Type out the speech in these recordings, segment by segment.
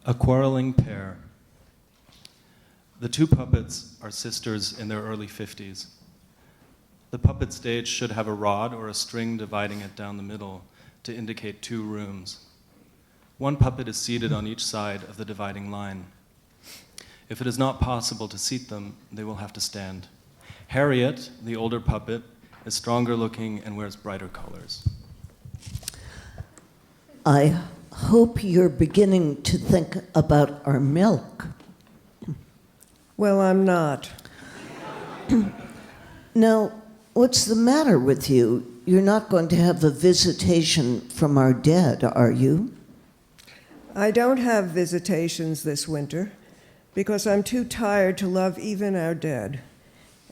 A Quarreling Pair. The two puppets are sisters in their early 50s. The puppet stage should have a rod or a string dividing it down the middle to indicate two rooms. One puppet is seated on each side of the dividing line. If it is not possible to seat them, they will have to stand. Harriet, the older puppet, is stronger looking and wears brighter colors. I hope you're beginning to think about our milk. Well, I'm not. Now, what's the matter with you? You're not going to have a visitation from our dead, are you? I don't have visitations this winter because I'm too tired to love even our dead.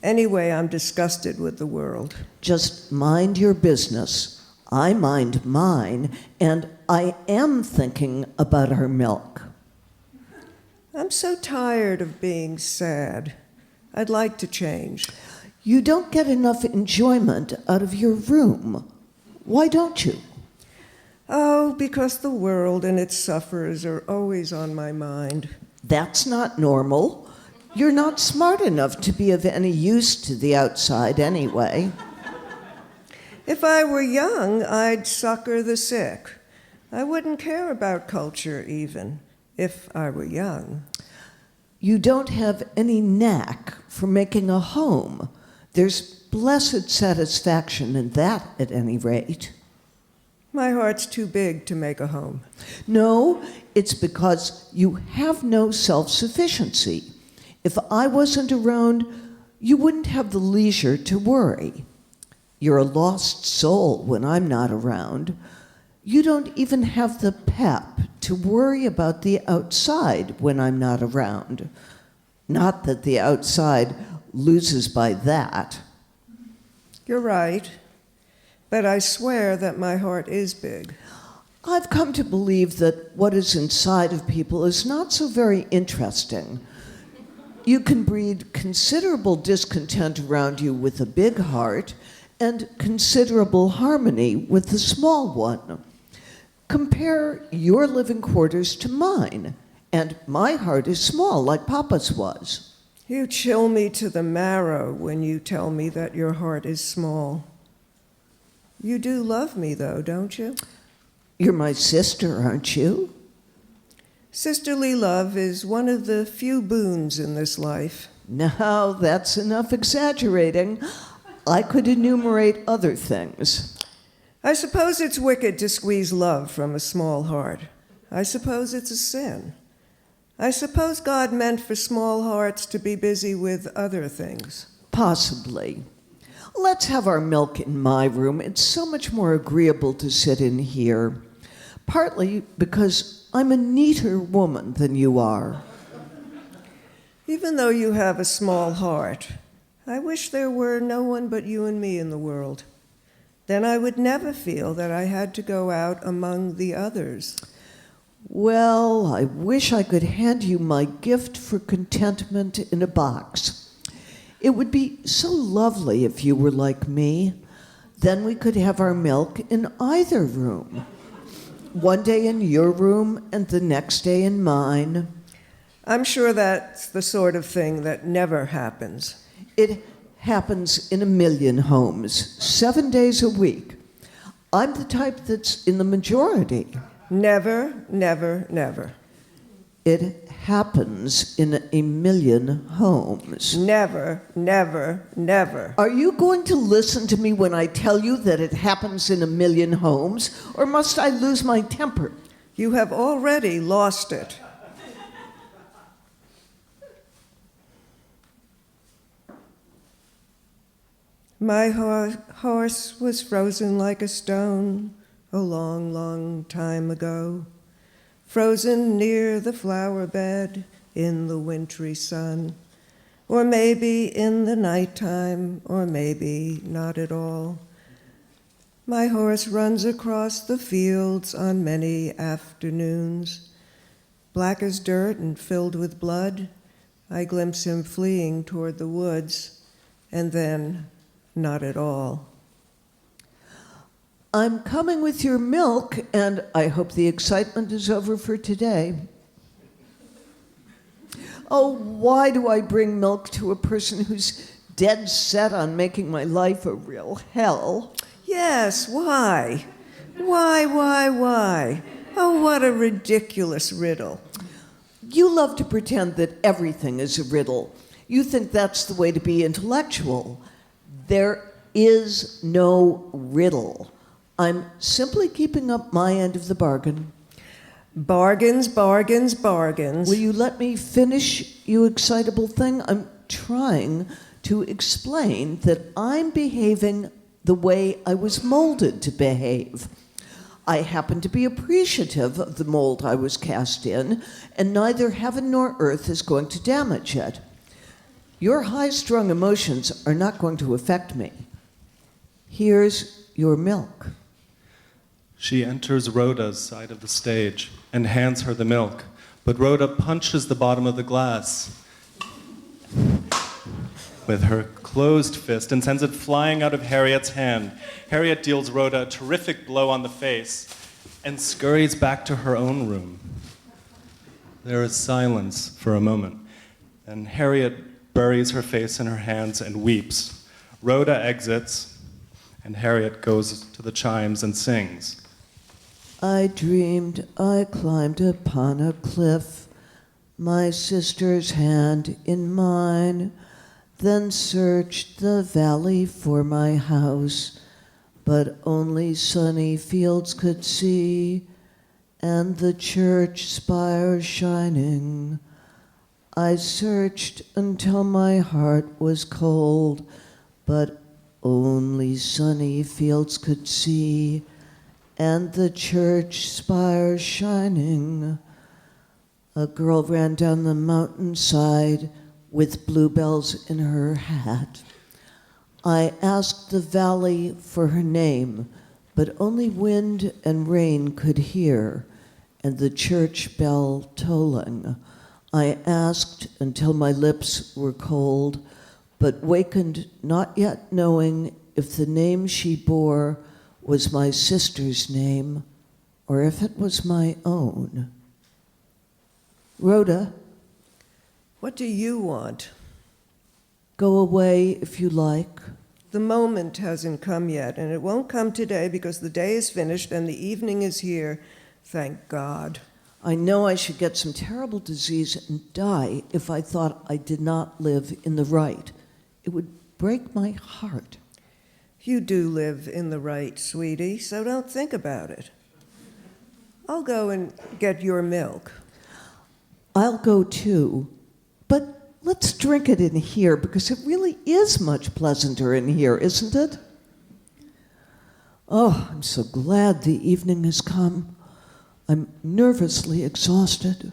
Anyway, I'm disgusted with the world. Just mind your business. I mind mine, and I am thinking about our milk. I'm so tired of being sad. I'd like to change. You don't get enough enjoyment out of your room. Why don't you? Oh, because the world and its sufferers are always on my mind. That's not normal. You're not smart enough to be of any use to the outside anyway. If I were young, I'd succor the sick. I wouldn't care about culture even, if I were young. You don't have any knack for making a home. There's blessed satisfaction in that, at any rate. My heart's too big to make a home. No, it's because you have no self-sufficiency. If I wasn't around, you wouldn't have the leisure to worry. You're a lost soul when I'm not around. You don't even have the pep to worry about the outside when I'm not around. Not that the outside loses by that. You're right, but I swear that my heart is big. I've come to believe that what is inside of people is not so very interesting. You can breed considerable discontent around you with a big heart, and considerable harmony with the small one. Compare your living quarters to mine, and my heart is small like Papa's was. You chill me to the marrow when you tell me that your heart is small. You do love me, though, don't you? You're my sister, aren't you? Sisterly love is one of the few boons in this life. Now, that's enough exaggerating. I could enumerate other things. I suppose it's wicked to squeeze love from a small heart. I suppose it's a sin. I suppose God meant for small hearts to be busy with other things. Possibly. Let's have our milk in my room. It's so much more agreeable to sit in here. Partly because I'm a neater woman than you are. Even though you have a small heart, I wish there were no one but you and me in the world. Then I would never feel that I had to go out among the others. Well, I wish I could hand you my gift for contentment in a box. It would be so lovely if you were like me. Then we could have our milk in either room. One day in your room and the next day in mine. I'm sure that's the sort of thing that never happens. It happens in a million homes, 7 days a week. I'm the type that's in the majority. Never, never, never. It happens in a million homes. Never, never, never. Are you going to listen to me when I tell you that it happens in a million homes, or must I lose my temper? You have already lost it. My horse was frozen like a stone a long, long time ago, frozen near the flower bed in the wintry sun, or maybe in the nighttime, or maybe not at all. My horse runs across the fields on many afternoons, black as dirt and filled with blood. I glimpse him fleeing toward the woods, and then not at all. I'm coming with your milk, and I hope the excitement is over for today. Oh, why do I bring milk to a person who's dead set on making my life a real hell? Yes, why? Why? Oh, what a ridiculous riddle. You love to pretend that everything is a riddle. You think that's the way to be intellectual. There is no riddle. I'm simply keeping up my end of the bargain. Bargains, bargains, bargains. Will you let me finish, you excitable thing? I'm trying to explain that I'm behaving the way I was molded to behave. I happen to be appreciative of the mold I was cast in, and neither heaven nor earth is going to damage it. Your high-strung emotions are not going to affect me. Here's your milk. She enters Rhoda's side of the stage and hands her the milk, but Rhoda punches the bottom of the glass with her closed fist and sends it flying out of Harriet's hand. Harriet deals Rhoda a terrific blow on the face and scurries back to her own room. There is silence for a moment, and Harriet buries her face in her hands and weeps. Rhoda exits, and Harriet goes to the chimes and sings. I dreamed I climbed upon a cliff, my sister's hand in mine, then searched the valley for my house, but only sunny fields could see, and the church spire shining. I searched until my heart was cold, but only sunny fields could see, and the church spire shining. A girl ran down the mountainside with bluebells in her hat. I asked the valley for her name, but only wind and rain could hear, and the church bell tolling. I asked until my lips were cold, but wakened not yet knowing if the name she bore was my sister's name, or if it was my own. Rhoda, What do you want? go away if you like. The moment hasn't come yet, and it won't come today because the day is finished and the evening is here. Thank God. I know I should get some terrible disease and die if I thought I did not live in the right. It would break my heart. You do live in the right, sweetie, so don't think about it. I'll go and get your milk. I'll go too, but let's drink it in here because it really is much pleasanter in here, isn't it? Oh, I'm so glad the evening has come. I'm nervously exhausted.